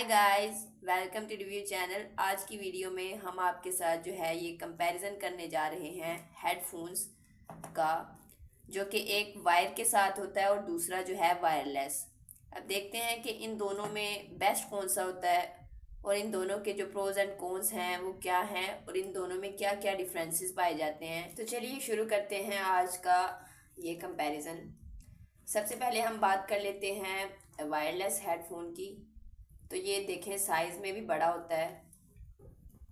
Hi guys, welcome to review channel. आज की video में हम आपके साथ जो है ये कंपैरिजन करने जा रहे हैं हेडफोन्स का, जो कि एक वायर के साथ होता है और दूसरा जो है वायरलेस। अब देखते हैं कि इन दोनों में बेस्ट कौन सा होता है और इन दोनों के जो प्रोज एंड कॉन्स हैं वो क्या हैं और इन दोनों में क्या क्या डिफरेंसेस पाए जाते हैं। तो चलिए शुरू करते हैं आज का ये कंपैरिजन। सबसे पहले हम बात कर लेते हैं वायरलेस हेडफोन की। तो ये देखें, साइज़ में भी बड़ा होता है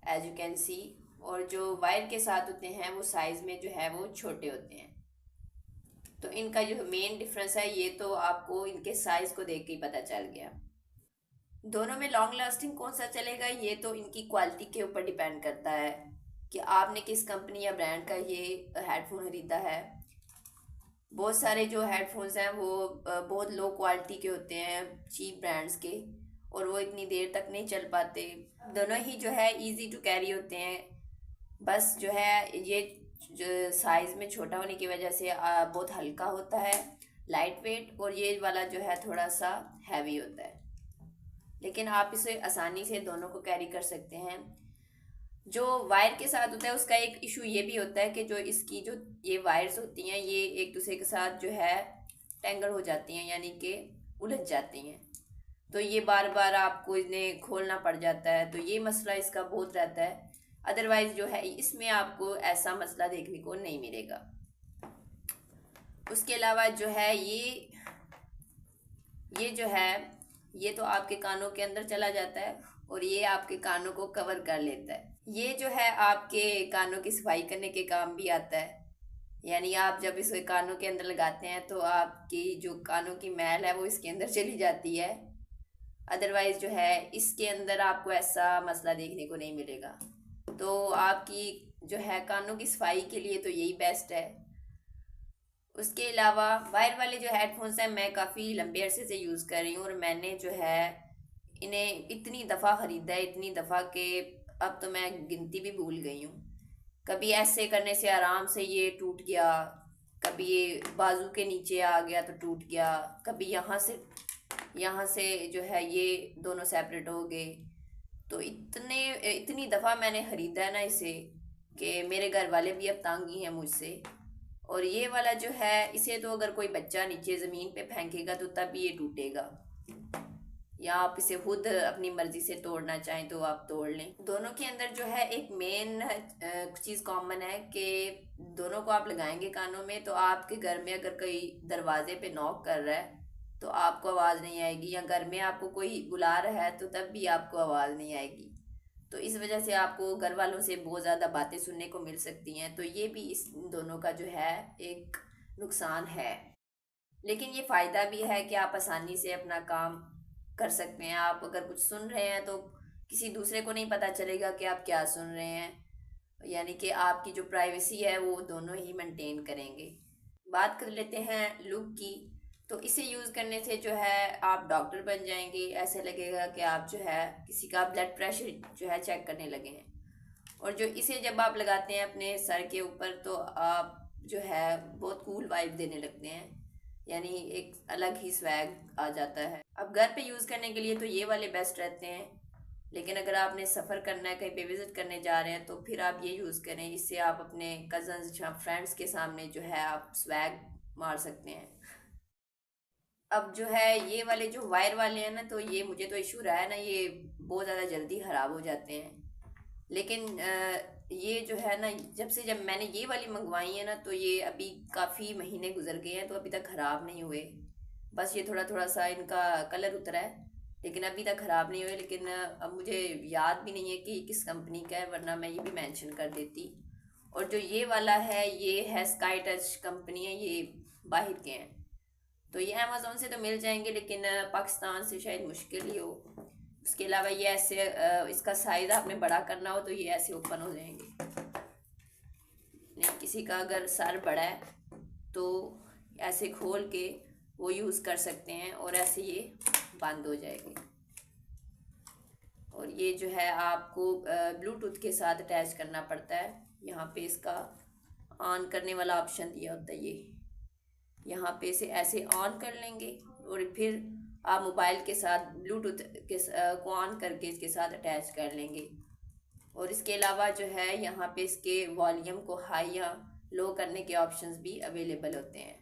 एज यू कैन सी, और जो वायर के साथ होते हैं वो साइज़ में जो है वो छोटे होते हैं। तो इनका जो मेन डिफरेंस है ये तो आपको इनके साइज़ को देख के ही पता चल गया। दोनों में लॉन्ग लास्टिंग कौन सा चलेगा ये तो इनकी क्वालिटी के ऊपर डिपेंड करता है कि आपने किस कंपनी या ब्रांड का ये हेडफोन ख़रीदा है। बहुत सारे जो हेडफोन्स हैं वो बहुत लो क्वालिटी के होते हैं, चीप ब्रांड्स के, और वो इतनी देर तक नहीं चल पाते। दोनों ही जो है इजी टू कैरी होते हैं, बस जो है ये जो साइज़ में छोटा होने की वजह से बहुत हल्का होता है, लाइट वेट, और ये वाला जो है थोड़ा सा हैवी होता है। लेकिन आप इसे आसानी से दोनों को कैरी कर सकते हैं। जो वायर के साथ होता है उसका एक इशू ये भी होता है कि जो इसकी जो ये वायर्स होती हैं ये एक दूसरे के साथ जो है टेंगल हो जाती हैं, यानी कि उलझ जाती हैं। तो ये बार बार आपको इन्हें खोलना पड़ जाता है, तो ये मसला इसका बहुत रहता है। अदरवाइज जो है इसमें आपको ऐसा मसला देखने को नहीं मिलेगा। उसके अलावा जो है ये जो है ये तो आपके कानों के अंदर चला जाता है और ये आपके कानों को कवर कर लेता है। ये जो है आपके कानों की सफाई करने के काम भी आता है, यानी आप जब इसे कानों के अंदर लगाते हैं तो आपकी जो कानों की मैल है वो इसके अंदर चली जाती है। अदरवाइज जो है इसके अंदर आपको ऐसा मसला देखने को नहीं मिलेगा। तो आपकी जो है कानों की सफाई के लिए तो यही बेस्ट है। उसके अलावा वायर वाले जो हेडफोन्स हैं मैं काफ़ी लंबे अरसे से यूज़ कर रही हूँ और मैंने जो है इन्हें इतनी दफ़ा ख़रीदा है, इतनी दफ़ा कि अब तो मैं गिनती भी भूल गई हूँ। कभी ऐसे करने से आराम से ये टूट गया, कभी ये बाजू के नीचे आ गया तो टूट गया, कभी यहाँ से जो है ये दोनों सेपरेट हो गए। तो इतनी दफ़ा मैंने ख़रीदा है ना इसे कि मेरे घर वाले भी अब तंग ही हैं मुझसे। और ये वाला जो है इसे तो अगर कोई बच्चा नीचे ज़मीन पे फेंकेगा तो तब ये टूटेगा, या आप इसे खुद अपनी मर्जी से तोड़ना चाहें तो आप तोड़ लें। दोनों के अंदर जो है एक मेन चीज़ कॉमन है कि दोनों को आप लगाएंगे कानों में तो आपके घर में अगर कोई दरवाजे पे नॉक कर रहा है तो आपको आवाज़ नहीं आएगी, या घर में आपको कोई बुला रहा है तो तब भी आपको आवाज़ नहीं आएगी। तो इस वजह से आपको घर वालों से बहुत ज़्यादा बातें सुनने को मिल सकती हैं। तो ये भी इस दोनों का जो है एक नुकसान है। लेकिन ये फ़ायदा भी है कि आप आसानी से अपना काम कर सकते हैं। आप अगर कुछ सुन रहे हैं तो किसी दूसरे को नहीं पता चलेगा कि आप क्या सुन रहे हैं, यानी कि आपकी जो प्राइवेसी है वो दोनों ही मेंटेन करेंगे। बात कर लेते हैं लुक की। तो इसे यूज़ करने से जो है आप डॉक्टर बन जाएंगे, ऐसे लगेगा कि आप जो है किसी का ब्लड प्रेशर जो है चेक करने लगे हैं। और जो इसे जब आप लगाते हैं अपने सर के ऊपर तो आप जो है बहुत कूल वाइब देने लगते हैं, यानी एक अलग ही स्वैग आ जाता है। अब घर पे यूज़ करने के लिए तो ये वाले बेस्ट रहते हैं, लेकिन अगर आपने सफ़र करना है, कहीं पे विज़िट करने जा रहे हैं तो फिर आप ये यूज़ करें। इससे आप अपने कज़न्स या फ्रेंड्स के सामने जो है आप स्वैग मार सकते हैं। अब जो है ये वाले जो वायर वाले हैं ना, तो ये मुझे तो इशू रहा है ना, ये बहुत ज़्यादा जल्दी ख़राब हो जाते हैं। लेकिन ये जो है ना, जब मैंने ये वाली मंगवाई है ना तो ये अभी काफ़ी महीने गुजर गए हैं तो अभी तक ख़राब नहीं हुए। बस ये थोड़ा थोड़ा सा इनका कलर उतरा है, लेकिन अभी तक ख़राब नहीं हुए। लेकिन अब मुझे याद भी नहीं है कि किस कंपनी का है, वरना मैं ये भी मेंशन कर देती। और जो ये वाला है ये है स्काई टच कंपनी है, ये बाहर के हैं। तो ये अमेज़ोन से तो मिल जाएंगे, लेकिन पाकिस्तान से शायद मुश्किल ही हो। उसके अलावा ये ऐसे इसका साइज़ आपने बड़ा करना हो तो ये ऐसे ओपन हो जाएंगे। नहीं, किसी का अगर सर बड़ा है तो ऐसे खोल के वो यूज़ कर सकते हैं और ऐसे ये बंद हो जाएंगे। और ये जो है आपको ब्लूटूथ के साथ अटैच करना पड़ता है। यहाँ पे इसका ऑन करने वाला ऑप्शन दिया होता है, ये यहाँ पे इसे ऐसे ऑन कर लेंगे और फिर आप मोबाइल के साथ ब्लूटूथ को ऑन करके इसके साथ अटैच कर लेंगे। और इसके अलावा जो है यहाँ पे इसके वॉल्यूम को हाई या लो करने के ऑप्शंस भी अवेलेबल होते हैं।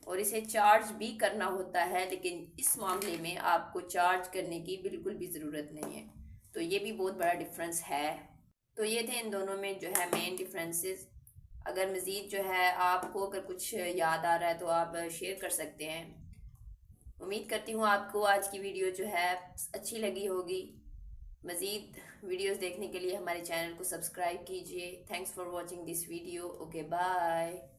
और इसे चार्ज भी करना होता है, लेकिन इस मामले में आपको चार्ज करने की बिल्कुल भी ज़रूरत नहीं है। तो ये भी बहुत बड़ा डिफरेंस है। तो ये थे इन दोनों में जो है मेन डिफरेंसेस। अगर मज़ीद जो है आपको अगर कुछ याद आ रहा है तो आप शेयर कर सकते हैं। उम्मीद करती हूँ आपको आज की वीडियो जो है अच्छी लगी होगी। मज़ीद वीडियोस देखने के लिए हमारे चैनल को सब्सक्राइब कीजिए। Thanks for watching this video. Okay, bye.